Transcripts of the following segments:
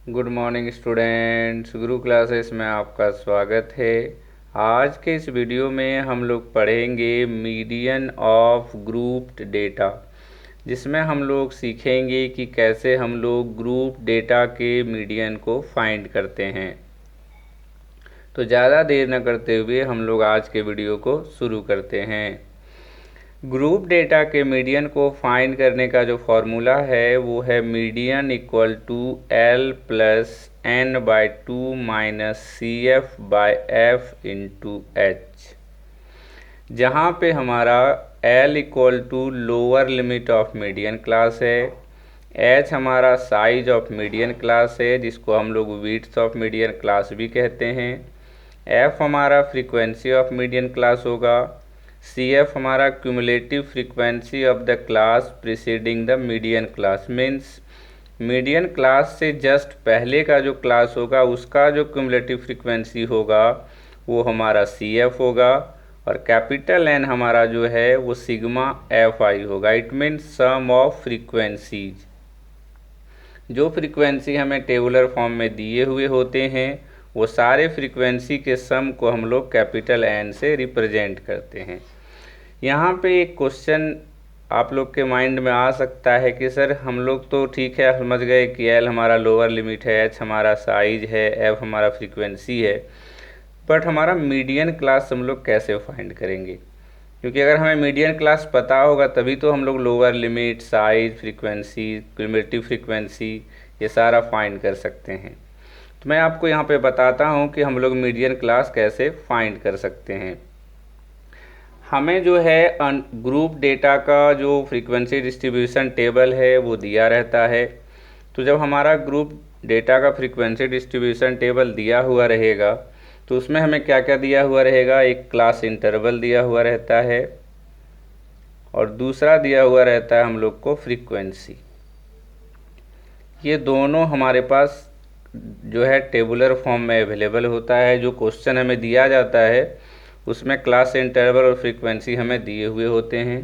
Good morning students, गुरु classes में आपका स्वागत है। आज के इस वीडियो में हम लोग पढ़ेंगे मीडियन ऑफ ग्रुप्ड डेटा, जिसमें हम लोग सीखेंगे कि कैसे हम लोग ग्रुप डेटा के मीडियन को फाइंड करते हैं। तो ज़्यादा देर न करते हुए हम लोग आज के वीडियो को शुरू करते हैं। ग्रुप डेटा के मीडियन को फाइंड करने का जो फॉर्मूला है वो है median equal to L plus N by two minus C F by F into H, जहाँ पे हमारा L equal to lower limit of median class है, एच हमारा साइज ऑफ मीडियन क्लास है जिसको हम लोग विड्थ ऑफ मीडियन क्लास भी कहते हैं, एफ हमारा फ्रीक्वेंसी ऑफ मीडियन क्लास होगा, सी एफ हमारा cumulative frequency of the class preceding the median class, means median class से जस्ट पहले का जो क्लास होगा उसका जो क्यूमुलेटिव फ्रीक्वेंसी होगा वो हमारा सी एफ होगा, और कैपिटल एन हमारा जो है वो सिग्मा एफ आई होगा। It means sum of frequencies. जो फ्रीक्वेंसी हमें टेबुलर फॉर्म में दिए हुए होते हैं वो सारे फ्रीक्वेंसी के सम को हम लोग कैपिटल एन से रिप्रेजेंट करते हैं। यहाँ पे एक क्वेश्चन आप लोग के माइंड में आ सकता है कि सर हम लोग तो ठीक है समझ गए कि एल हमारा लोअर लिमिट है, एच हमारा साइज है, एफ हमारा फ्रीक्वेंसी है, बट हमारा मीडियन क्लास हम लोग कैसे फाइंड करेंगे? क्योंकि अगर हमें मीडियन क्लास पता होगा तभी तो हम लोग lower limit, size, frequency, cumulative frequency ये सारा फाइंड कर सकते हैं। तो मैं आपको यहाँ पे बताता हूँ कि हम लोग मीडियन क्लास कैसे फाइंड कर सकते हैं। हमें जो है ग्रुप डेटा का जो फ्रीक्वेंसी डिस्ट्रीब्यूशन टेबल है वो दिया रहता है। तो जब हमारा ग्रुप डेटा का फ्रीक्वेंसी डिस्ट्रीब्यूशन टेबल दिया हुआ रहेगा तो उसमें हमें क्या क्या दिया हुआ रहेगा, एक क्लास इंटरवल दिया हुआ रहता है और दूसरा दिया हुआ रहता है हम लोग को फ्रीक्वेंसी। ये दोनों हमारे पास जो है टेबुलर फॉर्म में अवेलेबल होता है। जो क्वेश्चन हमें दिया जाता है उसमें क्लास इंटरवल और फ्रीक्वेंसी हमें दिए हुए होते हैं।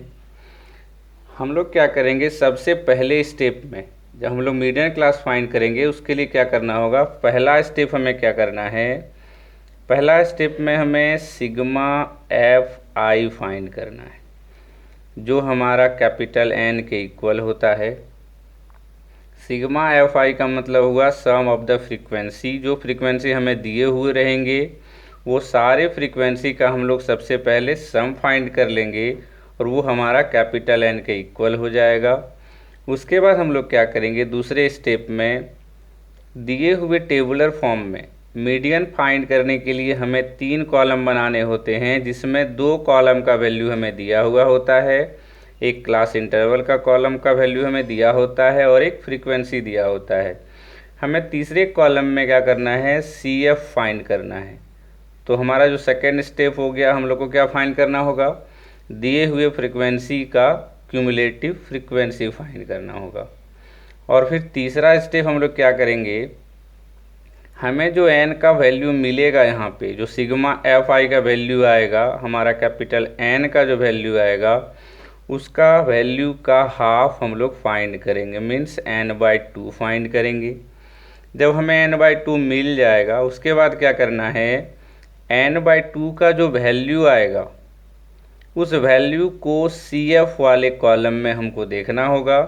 हम लोग क्या करेंगे, सबसे पहले स्टेप में जब हम लोग मीडियन क्लास फाइंड करेंगे उसके लिए क्या करना होगा, पहला स्टेप हमें क्या करना है, पहला स्टेप में हमें सिग्मा एफ आई फाइंड करना है जो हमारा कैपिटल एन के इक्वल होता है। सिग्मा एफ आई का मतलब हुआ सम ऑफ द फ्रीक्वेंसी। जो फ्रीक्वेंसी हमें दिए हुए रहेंगे वो सारे फ्रीक्वेंसी का हम लोग सबसे पहले सम फाइंड कर लेंगे और वो हमारा कैपिटल एन के इक्वल हो जाएगा। उसके बाद हम लोग क्या करेंगे, दूसरे स्टेप में दिए हुए टेबुलर फॉर्म में मीडियन फाइंड करने के लिए हमें 3 कॉलम बनाने होते हैं, जिसमें 2 कॉलम का वैल्यू हमें दिया हुआ होता है, एक क्लास इंटरवल का कॉलम का वैल्यू हमें दिया होता है और एक फ्रीक्वेंसी दिया होता है। हमें तीसरे कॉलम में क्या करना है, सी एफ फाइंड करना है। तो हमारा जो सेकेंड स्टेप हो गया, हम लोग को क्या फाइंड करना होगा, दिए हुए फ्रीक्वेंसी का क्यूमुलेटिव फ्रीक्वेंसी फाइंड करना होगा। और फिर तीसरा स्टेप हम लोग क्या करेंगे, हमें जो एन का वैल्यू मिलेगा यहाँ पे, जो सिग्मा एफ आई का वैल्यू आएगा, हमारा कैपिटल एन का जो वैल्यू आएगा उसका वैल्यू का हाफ हम लोग फाइंड करेंगे, means N by two find करेंगे। जब हमें एन बाई टू मिल जाएगा उसके बाद क्या करना है, एन बाई टू का जो वैल्यू आएगा उस वैल्यू को सी एफ वाले कॉलम में हमको देखना होगा,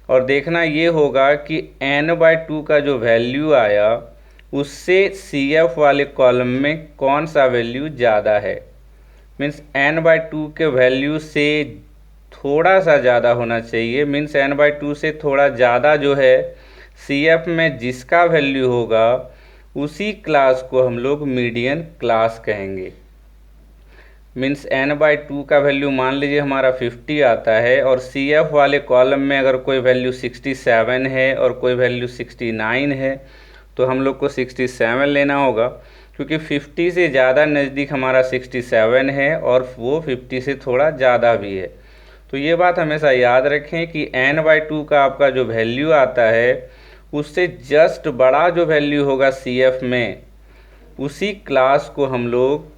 और देखना ये होगा कि एन बाई टू का जो वैल्यू आया उससे सी एफ वाले कॉलम में कौन सा वैल्यू ज़्यादा है। मीन्स एन बाई टू के वैल्यू से थोड़ा सा ज़्यादा होना चाहिए, मीन्स एन बाई टू से थोड़ा ज़्यादा जो है सी एफ में जिसका वैल्यू होगा उसी क्लास को हम लोग मीडियन क्लास कहेंगे। मीन्स एन बाई टू का वैल्यू मान लीजिए हमारा 50 आता है और सी एफ वाले कॉलम में अगर कोई वैल्यू 67 है और कोई वैल्यू 69 है तो हम लोग को 67 लेना होगा, क्योंकि 50 से ज़्यादा नज़दीक हमारा 67 है और वो 50 से थोड़ा ज़्यादा भी है। तो ये बात हमेशा याद रखें कि एन बाई टू का आपका जो वैल्यू आता है उससे जस्ट बड़ा जो वैल्यू होगा सी एफ में उसी क्लास को हम लोग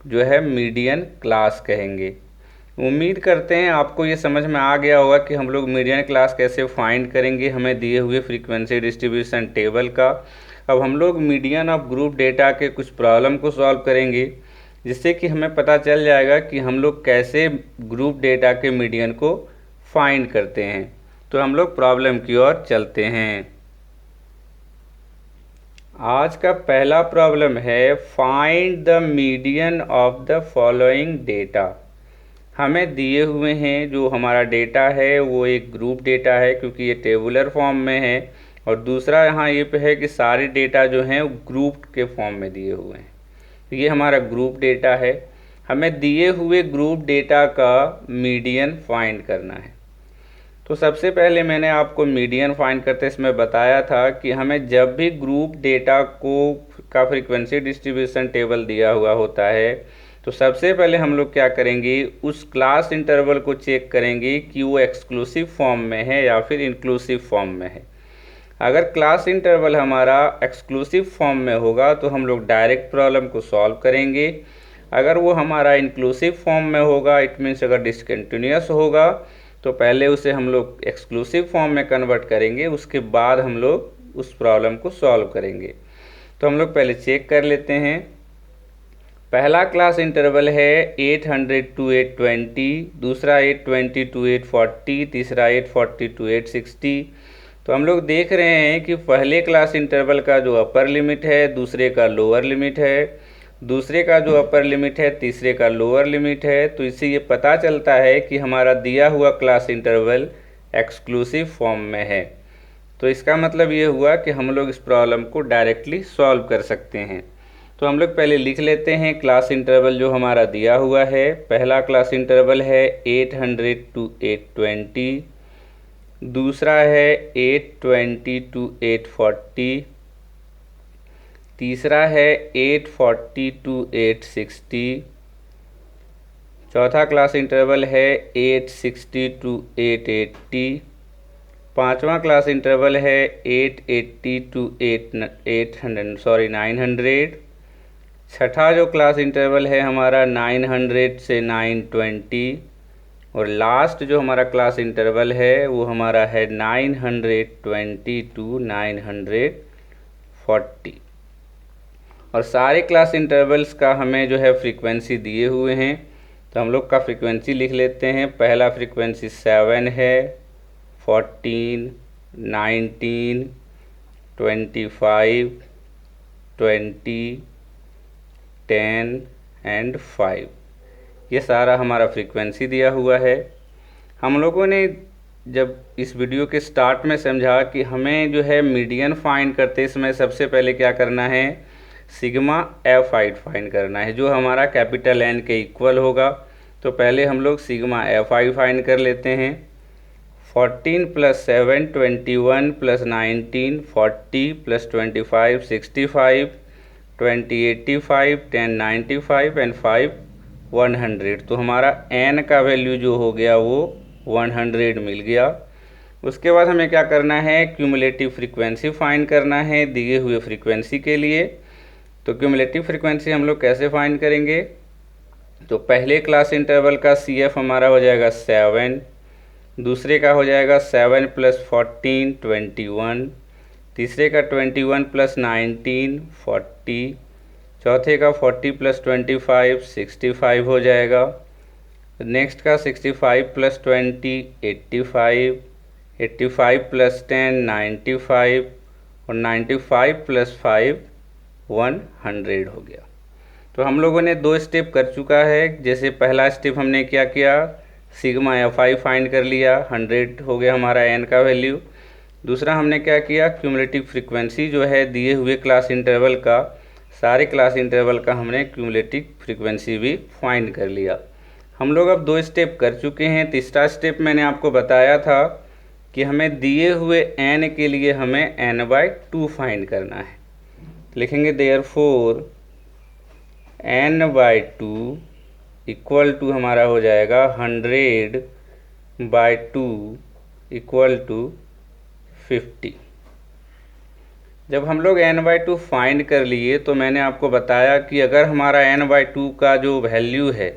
जो है मीडियन क्लास कहेंगे। उम्मीद करते हैं आपको ये समझ में आ गया होगा कि हम लोग मीडियन क्लास कैसे फाइंड करेंगे हमें दिए हुए फ्रीक्वेंसी डिस्ट्रीब्यूशन टेबल का। अब हम लोग मीडियन ऑफ ग्रुप डेटा के कुछ प्रॉब्लम को सॉल्व करेंगे, जिससे कि हमें पता चल जाएगा कि हम लोग कैसे ग्रुप डेटा के मीडियन को फाइंड करते हैं। तो हम लोग प्रॉब्लम की ओर चलते हैं। आज का पहला प्रॉब्लम है find the median of the following data. हमें दिए हुए हैं जो हमारा डेटा है वो एक ग्रुप डेटा है, क्योंकि ये टेबुलर फॉर्म में है, और दूसरा यहाँ ये पे है कि सारे डेटा जो हैं वो ग्रुप के फॉर्म में दिए हुए हैं। तो ये हमारा ग्रुप डेटा है। हमें दिए हुए ग्रुप डेटा का मीडियन फाइंड करना है। तो सबसे पहले मैंने आपको मीडियन फाइंड करते इसमें बताया था कि हमें जब भी ग्रुप डेटा का फ्रीक्वेंसी डिस्ट्रीब्यूशन टेबल दिया हुआ होता है तो सबसे पहले हम लोग क्या करेंगे, उस क्लास इंटरवल को चेक करेंगे कि वो एक्सक्लूसिव फॉर्म में है या फिर इंक्लूसिव फॉर्म में है। अगर क्लास इंटरवल हमारा एक्सक्लूसिव फॉर्म में होगा तो हम लोग डायरेक्ट प्रॉब्लम को सॉल्व करेंगे। अगर वो हमारा इंक्लूसिव फॉर्म में होगा, इट मीन्स अगर डिसकंटिन्यूअस होगा, तो पहले उसे हम लोग एक्सक्लूसिव फॉर्म में कन्वर्ट करेंगे, उसके बाद हम लोग उस प्रॉब्लम को सॉल्व करेंगे। तो हम लोग पहले चेक कर लेते हैं। पहला क्लास इंटरवल है 800 to 820, दूसरा 820 to 840, तीसरा 840 to 860। तो हम लोग देख रहे हैं कि पहले क्लास इंटरवल का जो अपर लिमिट है दूसरे का लोअर लिमिट है, दूसरे का जो अपर लिमिट है तीसरे का लोअर लिमिट है। तो इससे ये पता चलता है कि हमारा दिया हुआ क्लास इंटरवल एक्सक्लूसिव फॉर्म में है। तो इसका मतलब ये हुआ कि हम लोग इस प्रॉब्लम को डायरेक्टली सॉल्व कर सकते हैं। तो हम लोग पहले लिख लेते हैं क्लास इंटरवल जो हमारा दिया हुआ है। पहला क्लास इंटरवल है 800 to 820, दूसरा है 820 to 840, तीसरा है 840 to 860, चौथा क्लास इंटरवल है 860 to 880, पांचवा क्लास इंटरवल है 880 to 900, छठा जो क्लास इंटरवल है हमारा 900 से 920, और लास्ट जो हमारा क्लास इंटरवल है वो हमारा है 920 to 940। और सारे क्लास इंटरवल्स का हमें जो है फ्रीक्वेंसी दिए हुए हैं। तो हम लोग का फ्रीक्वेंसी लिख लेते हैं। पहला फ्रीक्वेंसी 7 है, 14, 19, 25, 20, 10 एंड 5। ये सारा हमारा फ्रीक्वेंसी दिया हुआ है। हम लोगों ने जब इस वीडियो के स्टार्ट में समझा कि हमें जो है मीडियन फाइंड करते समय सबसे पहले क्या करना है, सिग्मा एफ आई फाइंड करना है, जो हमारा कैपिटल एन के इक्वल होगा। तो पहले हम लोग सिग्मा एफ आई फाइंड कर लेते हैं। 14 + 7 21 + 19 40 + 25 65, 20 85, 10 95 एंड 5 100। तो हमारा n का वैल्यू जो हो गया वो 100 मिल गया। उसके बाद हमें क्या करना है, क्यूमुलेटिव फ्रीक्वेंसी फाइंड करना है दिए हुए फ्रीक्वेंसी के लिए। तो क्यूमुलेटिव फ्रीक्वेंसी हम लोग कैसे फाइंड करेंगे, तो पहले क्लास इंटरवल का CF हमारा हो जाएगा 7, दूसरे का हो जाएगा 7 + 14 21, तीसरे का 21 + 19 40, चौथे का 40 + 25 65 हो जाएगा। नेक्स्ट का 65 + 20 85, 85 + 10 95, और 95 + 5 100 हो गया। तो हम लोगों ने 2 स्टेप कर चुका है। जैसे पहला स्टेप हमने क्या किया, सिग्मा एफ आई फाइंड कर लिया, 100 हो गया हमारा n का वैल्यू। दूसरा हमने क्या किया, क्यूमुलेटिव फ्रीक्वेंसी जो है दिए हुए क्लास इंटरवल का, सारे क्लास इंटरवल का हमने क्यूमुलेटिव फ्रीक्वेंसी भी फाइंड कर लिया। हम लोग अब 2 स्टेप कर चुके हैं। तीसरा स्टेप मैंने आपको बताया था कि हमें दिए हुए n के लिए हमें n/2 फाइंड करना है। लिखेंगे देयरफॉर n/2 इक्वल टू हमारा हो जाएगा 100/2 इक्वल टू 50। जब हम लोग n/2 फाइंड कर लिए तो मैंने आपको बताया कि अगर हमारा n/2 का जो वैल्यू है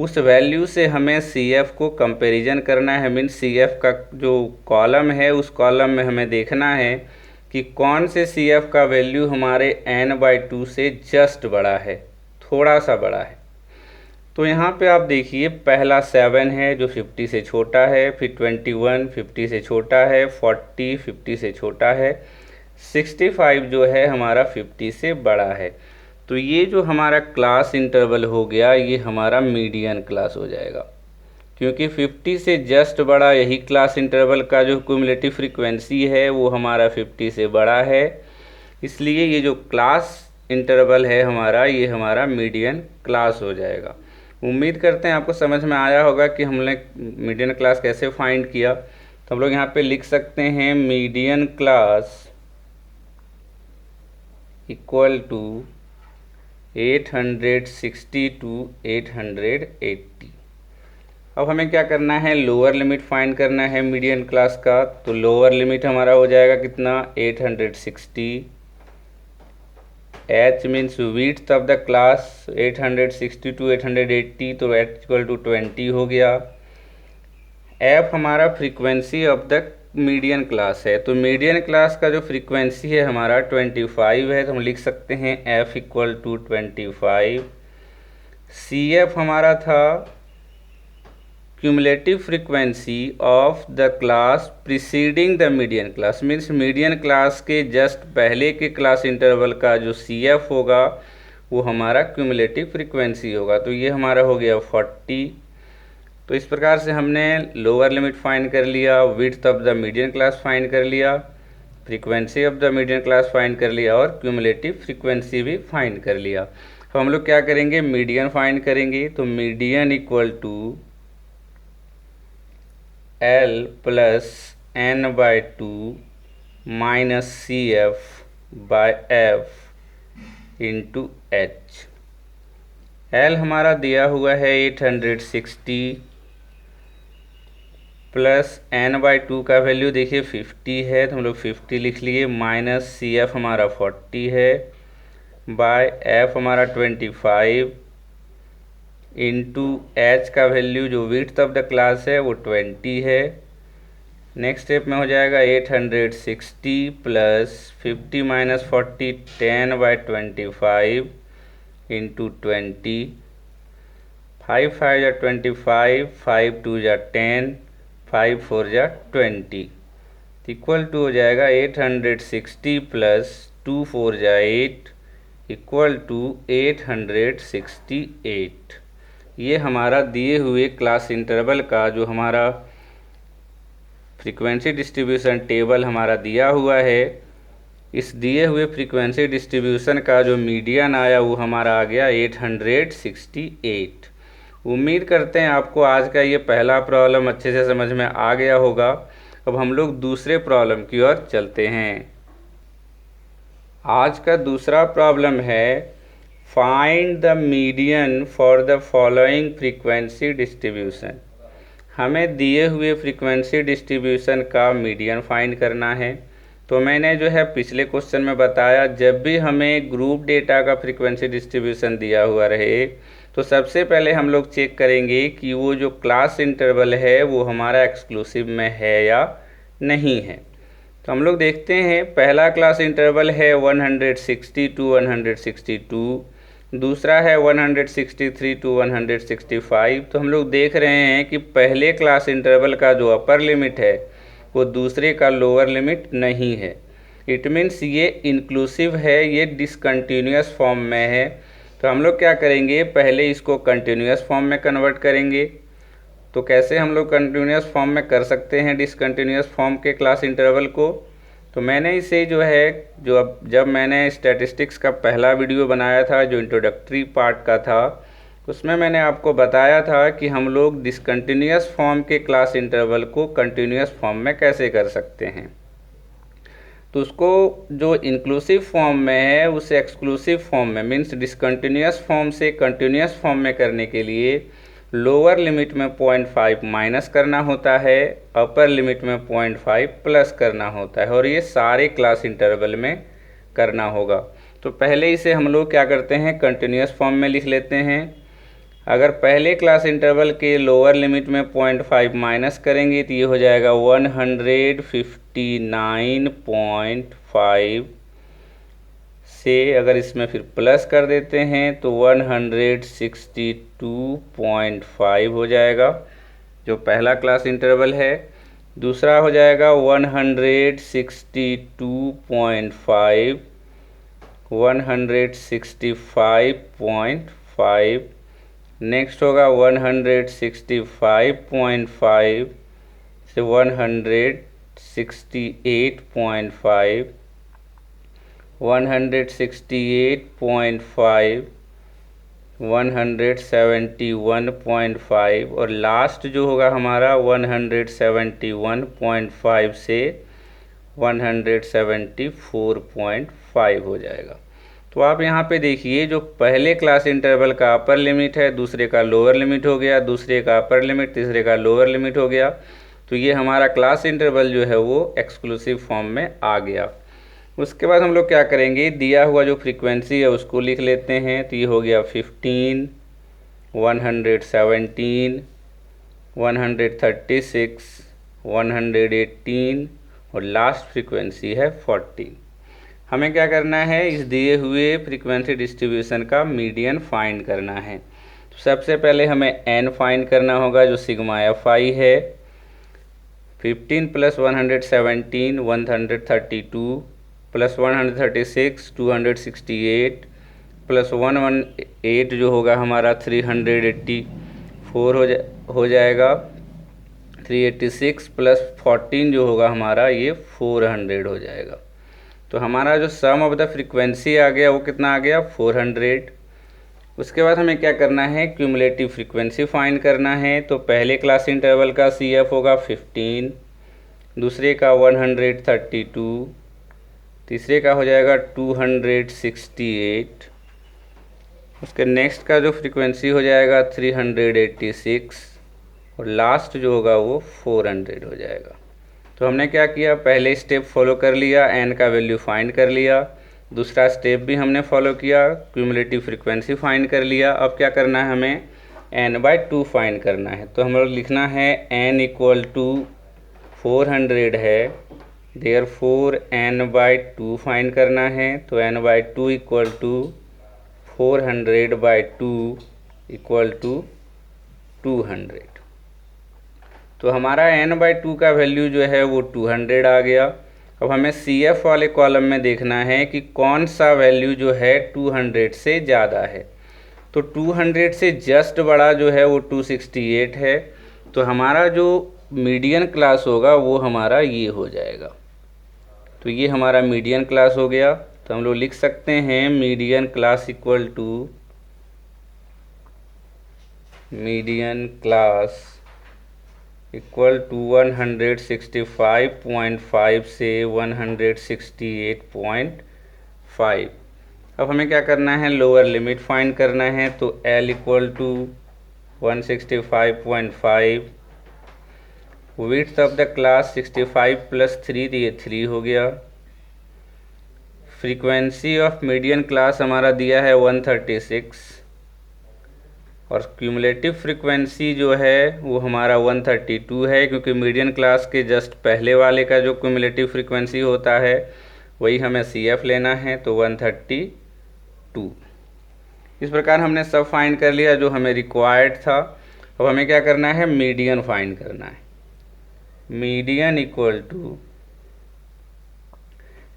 उस वैल्यू से हमें CF को कंपैरिजन करना है। मीन्स CF का जो कॉलम है उस कॉलम में हमें देखना है कि कौन से CF का वैल्यू हमारे n/2 से जस्ट बड़ा है, थोड़ा सा बड़ा है। तो यहाँ पे आप देखिए पहला 7 है जो 50 से छोटा है, फिर 21 50 से छोटा है, 40 50 से छोटा है, 65 जो है हमारा 50 से बड़ा है। तो ये जो हमारा क्लास इंटरवल हो गया ये हमारा मीडियन क्लास हो जाएगा, क्योंकि 50 से जस्ट बड़ा यही क्लास इंटरवल का जो क्यूमुलेटिव फ्रीक्वेंसी है वो हमारा 50 से बड़ा है। इसलिए ये जो क्लास इंटरवल है हमारा ये हमारा मीडियन क्लास हो जाएगा। उम्मीद करते हैं आपको समझ में आया होगा कि हमने मीडियन क्लास कैसे फाइंड किया। तो हम लोग यहाँ पे लिख सकते हैं median class equal to 860 to 880। अब हमें क्या करना है, लोअर लिमिट फाइंड करना है मीडियन क्लास का। तो लोअर लिमिट हमारा हो जाएगा कितना, 860। H means width of the class 860 to 880, तो H इक्वल टू 20 हो गया। F हमारा frequency of the median class है। तो मीडियन क्लास का जो फ्रीक्वेंसी है हमारा 25 है, तो हम लिख सकते हैं F इक्वल टू 25। CF हमारा था cumulative frequency of the class preceding the median class. Means median class के जस्ट पहले के क्लास इंटरवल का जो CF होगा वो हमारा क्यूमुलेटिव फ्रीक्वेंसी होगा। तो ये हमारा हो गया 40। तो इस प्रकार से हमने लोअर लिमिट फाइंड कर लिया, width of the median class find कर लिया, frequency of the median class find कर लिया और क्यूमुलेटिव फ्रीक्वेंसी भी फाइंड कर लिया। तो हम लोग क्या करेंगे, मीडियन फाइंड करेंगे। तो median equal to L plus n/2 minus CF by F into H। L हमारा दिया हुआ है 860 प्लस n/2 का वैल्यू देखिए 50 है, तो हम लोग 50 लिख लिए, माइनस CF हमारा 40 है बाय F हमारा 25 इंटू H का वैल्यू जो विड्थ ऑफ द क्लास है वो 20 है। नेक्स्ट स्टेप में हो जाएगा 860 प्लस 50 माइनस 40 10/25 इंटू 20, 5 5 जा 25, 5 2 जा 10, 5 4 जा 20, इक्वल टू हो जाएगा 860 प्लस 2 4 जा 8 इक्वल टू 868। ये हमारा दिए हुए क्लास इंटरवल का जो हमारा फ्रीक्वेंसी डिस्ट्रीब्यूशन टेबल हमारा दिया हुआ है, इस दिए हुए फ्रीक्वेंसी डिस्ट्रीब्यूशन का जो मीडियन आया वो हमारा आ गया 868। उम्मीद करते हैं आपको आज का ये पहला प्रॉब्लम अच्छे से समझ में आ गया होगा। अब हम लोग दूसरे प्रॉब्लम की ओर चलते हैं। आज का दूसरा प्रॉब्लम है find the median for the following frequency distribution. हमें दिए हुए फ्रीक्वेंसी डिस्ट्रीब्यूशन का मीडियन फाइंड करना है। तो मैंने जो है पिछले क्वेश्चन में बताया, जब भी हमें ग्रुप डेटा का फ्रीक्वेंसी डिस्ट्रीब्यूशन दिया हुआ रहे तो सबसे पहले हम लोग चेक करेंगे कि वो जो क्लास इंटरवल है वो हमारा एक्सक्लूसिव में है या नहीं है। तो हम लोग देखते हैं, पहला क्लास इंटरवल है 160 to 162, दूसरा है 163 to 165। तो हम लोग देख रहे हैं कि पहले क्लास इंटरवल का जो अपर लिमिट है वो दूसरे का लोअर लिमिट नहीं है। इट मीन्स ये इंक्लूसिव है, ये डिसकंटिन्यूअस फॉर्म में है। तो हम लोग क्या करेंगे, पहले इसको कंटिन्यूअस फॉर्म में कन्वर्ट करेंगे। तो कैसे हम लोग कंटिन्यूअस फॉर्म में कर सकते हैं डिसकंटिन्यूअस फॉर्म के क्लास इंटरवल को, तो मैंने इसे जो है जब मैंने स्टैटिस्टिक्स का पहला वीडियो बनाया था जो इंट्रोडक्टरी पार्ट का था, उसमें मैंने आपको बताया था कि हम लोग डिसकंटिन्यूअस फॉर्म के क्लास इंटरवल को कंटिन्यूअस फॉर्म में कैसे कर सकते हैं। तो उसको जो इंक्लूसिव फॉर्म में है उसे एक्सक्लूसिव फॉर्म में, मीन्स डिसकंटिन्यूअस फॉर्म से कंटिन्यूअस फॉर्म में करने के लिए लोअर लिमिट में 0.5 माइनस करना होता है, अपर लिमिट में 0.5 प्लस करना होता है, और ये सारे क्लास इंटरवल में करना होगा। तो पहले इसे हम लोग क्या करते हैं, कंटिन्यूअस फॉर्म में लिख लेते हैं। अगर पहले क्लास इंटरवल के लोअर लिमिट में 0.5 माइनस करेंगे तो ये हो जाएगा 159.5 से, अगर इसमें फिर प्लस कर देते हैं तो 162.5 हो जाएगा जो पहला क्लास इंटरवल है। दूसरा हो जाएगा 165, 165.5, नेक्स्ट होगा 165.5 से 168.5, 168.5, 171.5 और लास्ट जो होगा हमारा 171.5 से 174.5 हो जाएगा। तो आप यहाँ पे देखिए जो पहले क्लास इंटरवल का अपर लिमिट है, दूसरे का लोअर लिमिट हो गया, दूसरे का अपर लिमिट, तीसरे का लोअर लिमिट हो गया। तो ये हमारा क्लास इंटरवल जो है वो एक्सक्लूसिव फॉर्म में आ गया। उसके बाद हम लोग क्या करेंगे, दिया हुआ जो फ्रीक्वेंसी है उसको लिख लेते हैं। तो ये हो गया 15, 117, 136, 118 और लास्ट फ्रीक्वेंसी है 14। हमें क्या करना है, इस दिए हुए फ्रीक्वेंसी डिस्ट्रीब्यूशन का मीडियन फाइंड करना है। तो सबसे पहले हमें एन फाइंड करना होगा जो सिग्मा एफ आई है। 15 + 117 132 + 136 268 + 118 जो होगा हमारा 384 हो जाएगा। 386 + 14 जो होगा हमारा ये 400 हो जाएगा। तो हमारा जो सम ऑफ द फ्रीक्वेंसी आ गया वो कितना आ गया, 400। उसके बाद हमें क्या करना है, क्यूमुलेटिव फ्रीक्वेंसी फाइंड करना है। तो पहले क्लास इंटरवल का सी एफ होगा 15, दूसरे का 132, तीसरे का हो जाएगा 268, उसके नेक्स्ट का जो फ्रीक्वेंसी हो जाएगा 386 और लास्ट जो होगा वो 400 हो जाएगा। तो हमने क्या किया, पहले स्टेप फॉलो कर लिया, एन का वैल्यू फाइंड कर लिया। दूसरा स्टेप भी हमने फॉलो किया, क्यूमुलेटिव फ्रीक्वेंसी फाइंड कर लिया। अब क्या करना है, हमें n/2 फाइंड करना है। तो हम लोग लिखना है n = 400 है, देयरफॉर n/2 फाइंड करना है। तो n/2 = 400/2 = 200। तो हमारा n/2 का वैल्यू जो है वो 200 आ गया। अब हमें CF वाले कॉलम में देखना है कि कौन सा वैल्यू जो है 200 से ज़्यादा है। तो 200 से जस्ट बड़ा जो है वो 268 है। तो हमारा जो मीडियन क्लास होगा वो हमारा ये हो जाएगा। तो ये हमारा मीडियन क्लास हो गया। तो हम लोग लिख सकते हैं मीडियन क्लास इक्वल टू 165.5 से 168.5। अब हमें क्या करना है, लोअर लिमिट फाइंड करना है। तो L = 165.5, width of the class 65 + 3 तो ये 3 हो गया। फ्रीक्वेंसी ऑफ मीडियन क्लास हमारा दिया है 136 और क्यूमुलेटिव फ्रीक्वेंसी जो है वो हमारा 132 है, क्योंकि मीडियन क्लास के जस्ट पहले वाले का जो क्यूमुलेटिव फ्रीक्वेंसी होता है वही हमें CF लेना है। तो 132। इस प्रकार हमने सब फाइंड कर लिया जो हमें रिक्वायर्ड था। अब हमें क्या करना है, मीडियन फाइंड करना है। Median =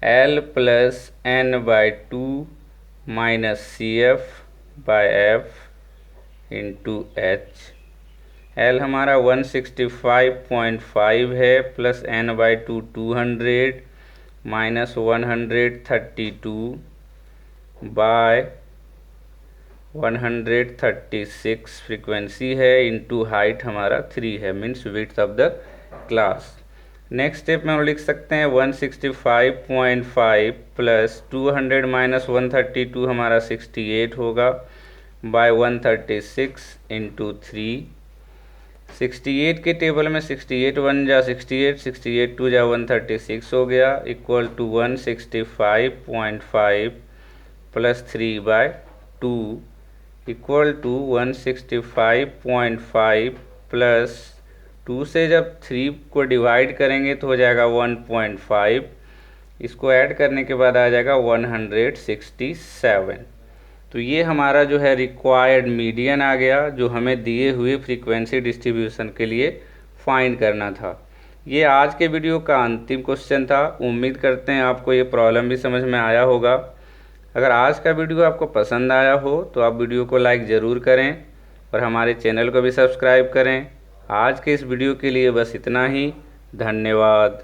L + n/2 - CF/F × H। L हमारा 165.5 है प्लस n/2 200 - 132/136 फ्रीक्वेंसी है, इंटू हाइट हमारा 3 है, means width of the class. Next step में हम लिख सकते हैं 165.5 प्लस 200 - 132 हमारा 68 होगा, बाय 136 × 3। 68 के टेबल में 68 × 1 = 68, 68 × 2 = 136 हो गया, equal to 165.5 plus 3/2 equal to 165.5 plus 2 से जब 3 को डिवाइड करेंगे तो हो जाएगा 1.5, इसको ऐड करने के बाद आ जाएगा 167। तो ये हमारा जो है रिक्वायर्ड मीडियन आ गया, जो हमें दिए हुए फ्रीक्वेंसी डिस्ट्रीब्यूशन के लिए फाइंड करना था। ये आज के वीडियो का अंतिम क्वेश्चन था। उम्मीद करते हैं आपको ये प्रॉब्लम भी समझ में आया होगा। अगर आज का वीडियो आपको पसंद आया हो तो आप वीडियो को लाइक ज़रूर करें और हमारे चैनल को भी सब्सक्राइब करें। आज के इस वीडियो के लिए बस इतना ही। धन्यवाद।